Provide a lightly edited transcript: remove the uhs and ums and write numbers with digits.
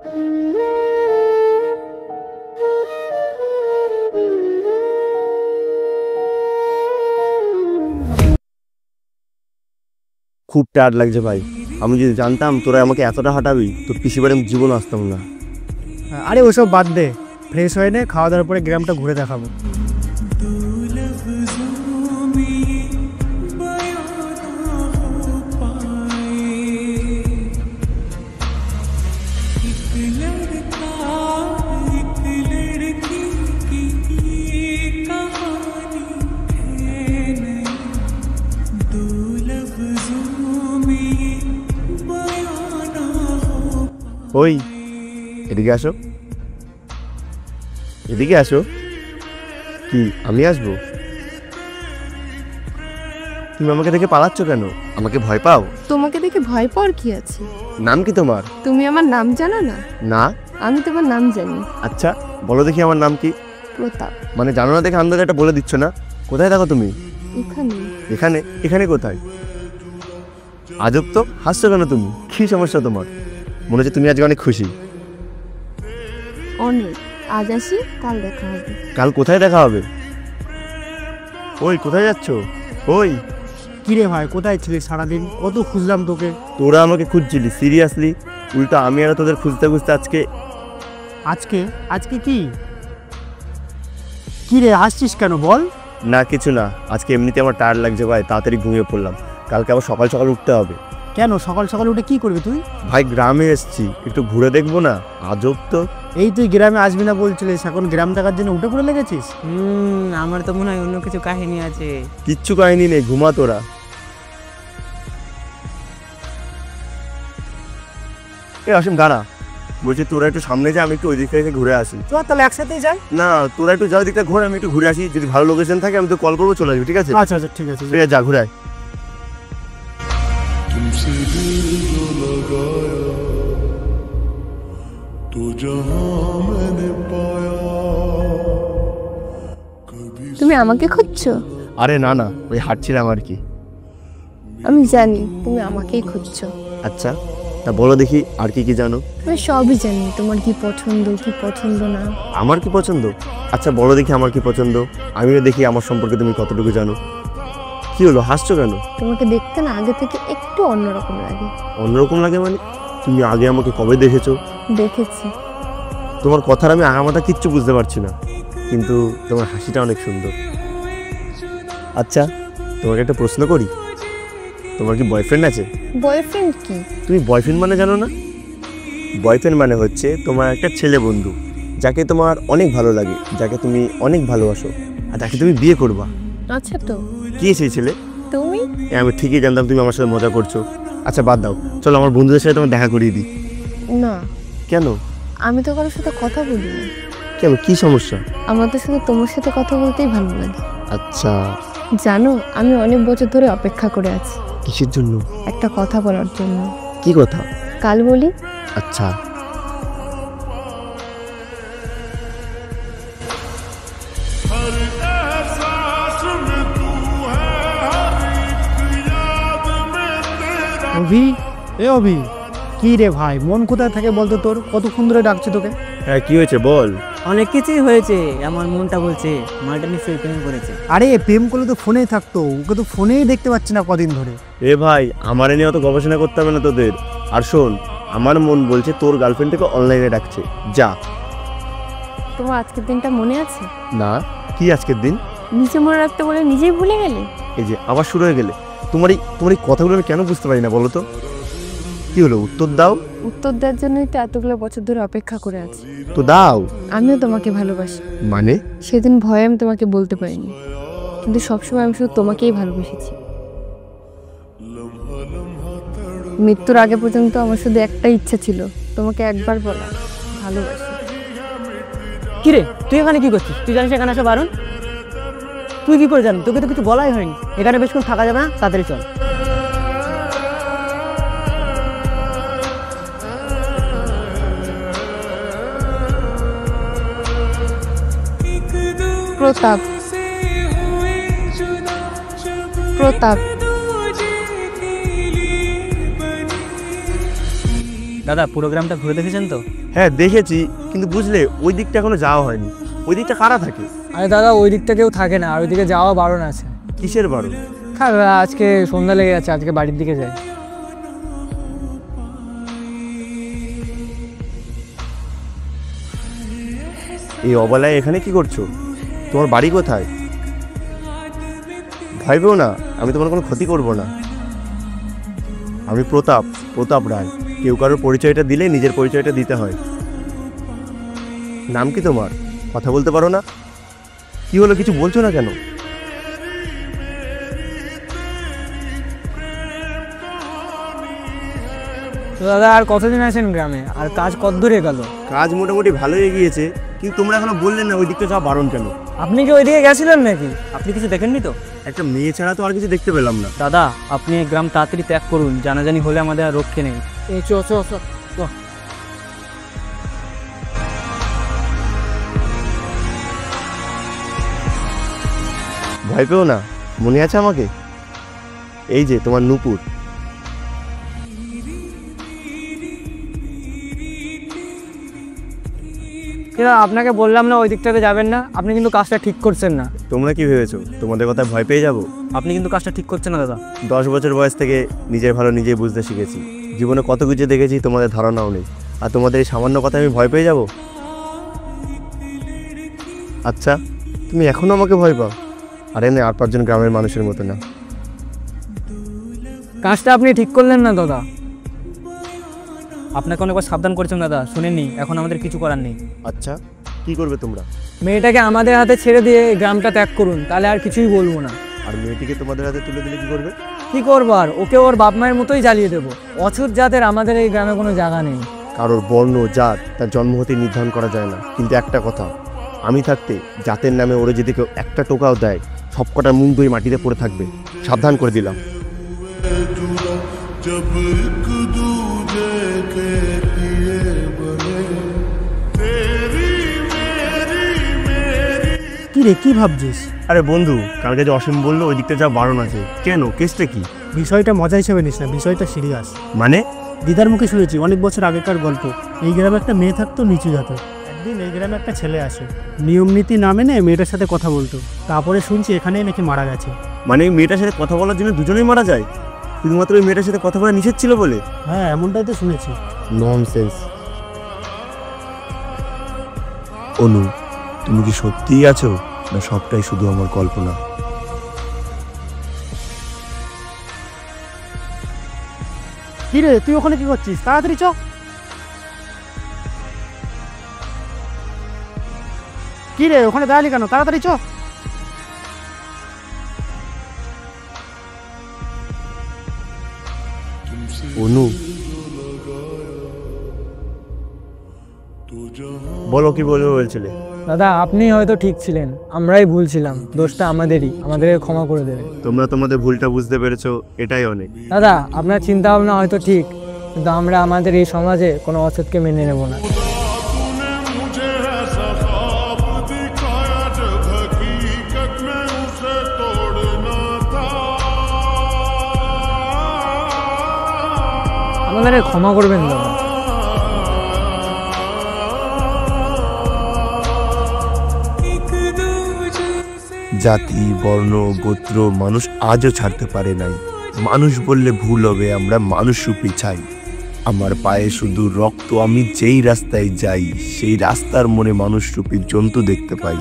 খুব টায়ার্ড লাগছে ভাই। আমি যদি জানতাম তোরা আমাকে এতটা হাঁটাবি তোর পিসি বাড়ি আমি জীবন আসতাম না। আরে ওসব বাদ দে, ফ্রেশ হয়ে নে, খাওয়া দাওয়ার পরে গ্রামটা ঘুরে দেখাবো। ওই এদিকে আসো, এদিকে আসো। কি আমি আসবো? তুমি আমাকে দেখে পালাচ্ছ কেন? আমাকে ভয় পাও? তোমাকে দেখে ভয় পাওয়ার কি আছে? নাম কি তোমার? তুমি আমার নাম জানো না? না। আমি তোমার নাম জানি। আচ্ছা বলো দেখি আমার নাম কি? প্রতাপ। মানে জানো না দেখে আন্দাজে এটা বলে দিচ্ছ না? কোথায় থাকো তুমি? এখানে। এখানে? এখানে কোথায়? আজব তো, হাসছো কেন তুমি? কি সমস্যা তোমার? মনে হচ্ছে তুমি আজকে অনেক খুশি। অনেক। আজ আসি, কাল দেখা হবে। কাল কোথায় দেখা হবে? ওই কোথায় যাচ্ছ? ওই কিরে ভাই, কোথায় ছিলিস সারাদিন? কত খুঁজলাম তোকে। তোরা আমাকে খুঁজছিলি? সিরিয়াসলি? উল্টা আমি আর তোদের খুঁজতে খুঁজতে আজকে আজকে আজকে কি কিরে আসছিস কেন বল? না কিছু না, আজকে এমনিতে আমার টায়ার্ড লাগছে ভাই, তাড়াতাড়ি ঘুমিয়ে পড়লাম। কালকে আবার সকাল সকাল উঠতে হবে। কেন সকাল সকাল উঠে কি করবি তুই? ভাই গ্রামে এসছি, একটু ঘুরে দেখবো না? আজব তো। এই তুই গ্রামে আসবি না বলছিলিস, এখন গ্রাম দেখার জন্য উঠে পড়ে লেগেছিস? আমার তো মনে হয় অন্য কিছু কাহিনী আছে। কিচ্ছু কাহিনী নেই, ঘুমা তোরা। এ অসীম দাঁড়া, বলছি তোরা একটু সামনে যা, আমি একটু ওই দিক থেকে ঘুরে আসি। চল তাহলে একসাথেই যাই। না তোরা একটু যাও দিকটা ঘুরে, আমি একটু ঘুরে আসি। যদি ভালো লোকেশন থাকে আমি তো কল করবো, চলে আসবি। ঠিক আছে? আচ্ছা আচ্ছা ঠিক আছে, ঠিক আছে, যা ঘুরে আয়। তুমি আমাকে খুঁজছো? আরে না না, ওই হাঁটছিলাম আর কি। আমি জানি তুমি আমাকেই খুঁজছো। আচ্ছা তা বলো দেখি আর কি কি জানো? আমি সবই জানি, তোমার কি পছন্দ কি পছন্দ না। আমার কি পছন্দ? আচ্ছা বলো দেখি আমার কি পছন্দ, আমিও দেখি আমার সম্পর্কে তুমি কতটুকু জানো। কি হলো, হাসছো কেন? তোমাকে দেখতে না আগে থেকে একটু অন্যরকম লাগে। অন্যরকম লাগে মানে? তুমি আগে আমাকে কবে দেখেছো? দেখেছি। তোমার কথার আমি আগামাথা কিচ্ছু বুঝতে পারছি না, কিন্তু তোমার হাসিটা অনেক সুন্দর। আচ্ছা তোমাকে একটা প্রশ্ন করি, তোমার কি বয়ফ্রেন্ড আছে? বয়ফ্রেন্ড কি? তুমি বয়ফ্রেন্ড মানে জানো না? বয়ফ্রেন্ড মানে হচ্ছে তোমার একটা ছেলে বন্ধু, যাকে তোমার অনেক ভালো লাগে, যাকে তুমি অনেক ভালোবাসো, আর তাকে তুমি বিয়ে করবা। আচ্ছা তো কি সেই ছেলে? তুমি। আমি ঠিকই জানতাম তুমি আমার সাথে মজা করছো। আচ্ছা বাদ দাও, চলো আমার বন্ধুদের সাথে তোমার দেখা করিয়ে দিই। না। কেন? আমি তো কারোর সাথে কথা বলি না। কেন, কি সমস্যা? আমার তো শুধু তোমার সাথে কথা বলতেই ভালো লাগে। আচ্ছা। জানো আমি অনেক বছর ধরে অপেক্ষা করে আছি। কিসের জন্য? একটা কথা বলার জন্য। কি কথা? কাল বলি। আচ্ছা। অভি, এ অভি, কি রে ভাই, মন কোথায় থাকে বলতো তোর? কতক্ষণ ধরে ডাকছে তোকে। হ্যাঁ কি হয়েছে বল। অনেক কিছুই হয়েছে, আমার মনটা বলছে মালটা নিশ্চয়ই প্রেম করেছে। আরে প্রেম করলে তো ফোনেই থাকতো, ওকে তো ফোনেই দেখতে পাচ্ছি না কদিন ধরে। এ ভাই আমার নিয়ে অত গবেষণা করতে হবে না তোদের। আর শোন, আমার মন বলছে তোর গার্লফ্রেন্ড থেকে অনলাইনে ডাকছে, যা। তোমার আজকের দিনটা মনে আছে? না। কি আজকের দিন? নিজে মনে রাখতে বলে নিজেই ভুলে গেলে। এই যে আবার শুরু হয়ে গেলে। তোমার এই কথাগুলো আমি কেন বুঝতে পারি না বলো তো? কি হলো, উত্তর দাও। উত্তর দেওয়ার জন্যই তো এতগুলো বছর ধরে অপেক্ষা করে আছি। তো দাও। আমিও তোমাকে ভালোবাসি। মানে? সেদিন ভয়ে আমি তোমাকে বলতে পারিনি, কিন্তু সবসময় আমি শুধু তোমাকেই ভালোবেসেছি। মৃত্যুর আগে পর্যন্ত আমার শুধু একটা ইচ্ছা ছিল, তোমাকে একবার বলা ভালোবাসি। কিরে তুই এখানে কি করছিস? তুই জানিস এখানে আসা বারণ? তুই কি করে জানিস? তোকে তো কিছু বলাই হয়নি। এখানে বেশক্ষণ থাকা যাবে না, তাড়াতাড়ি চল। প্রতাপ, প্রতাপ, দাদা প্রোগ্রামটা ঘুরে দেখেছেন তো? হ্যাঁ দেখেছি, কিন্তু বুঝলে ওই দিকটা এখনো যাওয়া হয়নি। ওই দিকটা কারা থাকে? আরে দাদা ওই দিকটা কেউ থাকে না, আর ওইদিকে যাওয়া বারণ আছে। কিসের বারণ? হ্যাঁ আজকে সন্ধ্যা লেগে যাচ্ছে, আজকে বাড়ির দিকে যাই। এই অবলায় এখানে কি করছো? তোমার বাড়ি কোথায়? ভয় পেও না, আমি তোমার কোনো ক্ষতি করব না। আমি প্রতাপ রায়। কেউ কারোর পরিচয়টা দিলে নিজের পরিচয়টা দিতে হয়। নাম কি তোমার? কথা বলতে পারো না? কি হলো, কিছু বলছো না কেন? তো দাদা আর কতদিন আছেন গ্রামে, আর কাজ কত দূরে গেল? কাজ মোটামুটি ভালোই এগিয়েছে, কিন্তু তোমরা এখনো বললেন না ওই দিকটা যাওয়া বারণ কেন? আপনি কি ওইদিকে গেছিলেন নাকি? আপনি কিছু দেখেননি তো? একটা মেয়ে ছাড়া তো আর কিছু দেখতে পেলাম না। দাদা আপনি এই গ্রাম তাড়াতাড়ি ত্যাগ করুন, জানাজানি হলে আমাদের আর রক্ষে নেই। এই চ চ চ চ। ভয় পেও না, মনে আছে আমাকে? এই যে তোমার নূপুর। কিন্তু আপনাকে বললাম না ওই দিকটাতে যাবেন না, আপনি কিন্তু কাজটা ঠিক করছেন না। তোমরা কি ভেবেছো তোমাদের কথায় ভয় পেয়ে যাবো? আপনি কিন্তু কাজটা ঠিক করছেন না দাদা। 10 বছর বয়স থেকে নিজের ভালো নিজেই বুঝতে শিখেছি। জীবনে কত কিছু দেখেছি তোমাদের ধারণাও নেই, আর তোমাদের এই সামান্য কথায় আমি ভয় পেয়ে যাব? আচ্ছা, তুমি এখনো আমাকে ভয় পাও? আরে না, আর 5 জন গ্রামের মানুষের মতো না। কাজটা আপনি ঠিক করলেন না দাদা। আপনাকে অনেকবার সাবধান করেছেন দাদা, শুনেননি। এখন আমাদের কিছু করার নেই। আচ্ছা, কি করবে তোমরা? মেয়েটাকে আমাদের হাতে ছেড়ে দিয়ে এই গ্রামটা ত্যাগ করুন, তাহলে আর কিছুই বলবো না। আর মেয়েটিকে তোমাদের হাতে তুলে দিলে কি করবে? কি করবো আর, ওকে ওর বাপ মায়ের মতোই জ্বালিয়ে দেবো। অছুত জাতের আমাদের এই গ্রামে কোনো জায়গা নেই। কারোর বর্ণ জাত তার জন্ম হতে নির্ধারণ করা যায় না, কিন্তু একটা কথা, আমি থাকতে জাতের নামে ওরা যদি কেউ একটা টোকাও দেয়, সবকটা মুন্ডুই মাটিতে পড়ে থাকবে। সাবধান করে দিলাম। কি রে, কি ভাবছিস? আরে বন্ধু, কালকে যে অসীম বললো ওই দিকটা যা বারণ আছে, কেন? কেসটা কি? বিষয়টা মজা হিসেবে নিস না, বিষয়টা সিরিয়াস। মানে? দিদার মুখে শুনেছি অনেক বছর আগেকার গল্প। এই গ্রামে একটা মেয়ে থাকতো নিচু জাতের। একদিন এই গ্রামে একটা ছেলে আসে, নিয়ম নীতি না মেনে মেয়েটার সাথে কথা বলতো। তারপরে শুনছি এখানেই নাকি মারা গেছে। মানে এই মেয়েটার সাথে কথা বলার জন্য দুজনেই মারা যায়, শুধুমাত্র ওই মেয়েটার সাথে কথা বলা নিষেধ ছিল বলে? হ্যাঁ, এমনটাই তো শুনেছি। ননসেন্স। অনু, তুমি কি সত্যিই আছো, না সবটাই শুধু আমার কল্পনা? কি রে, তুই ওখানে কি করছিস? তাড়াতাড়ি চ। কি রে, ওখানে দাঁড়ালি কেন? তাড়াতাড়ি চ। অনু, বলো, কি বলবে বলছিলে? দাদা আপনি হয়তো ঠিক ছিলেন, আমরাই ভুল ছিলাম। দোষটা আমাদেরই, আমাদেরকে ক্ষমা করে দেবেন। তোমরা তোমাদের ভুলটা বুঝতে পেরেছো, এটাই অনেক। দাদা আপনার চিন্তা ভাবনা হয়তো ঠিক, কিন্তু আমরা আমাদের এই সমাজে কোনো অসৎকে মেনে নেব না। আমাদের ক্ষমা করবেন দাদা। জাতি, বর্ণ, গোত্র মানুষ আজও ছাড়তে পারে নাই। মানুষ বললে ভুল হবে, আমরা মানুষরূপী চাই। আমার পায়ে শুধু রক্ত, আমি যেই রাস্তায় যাই সেই রাস্তার মনে মানুষরূপী জন্তু দেখতে পাই।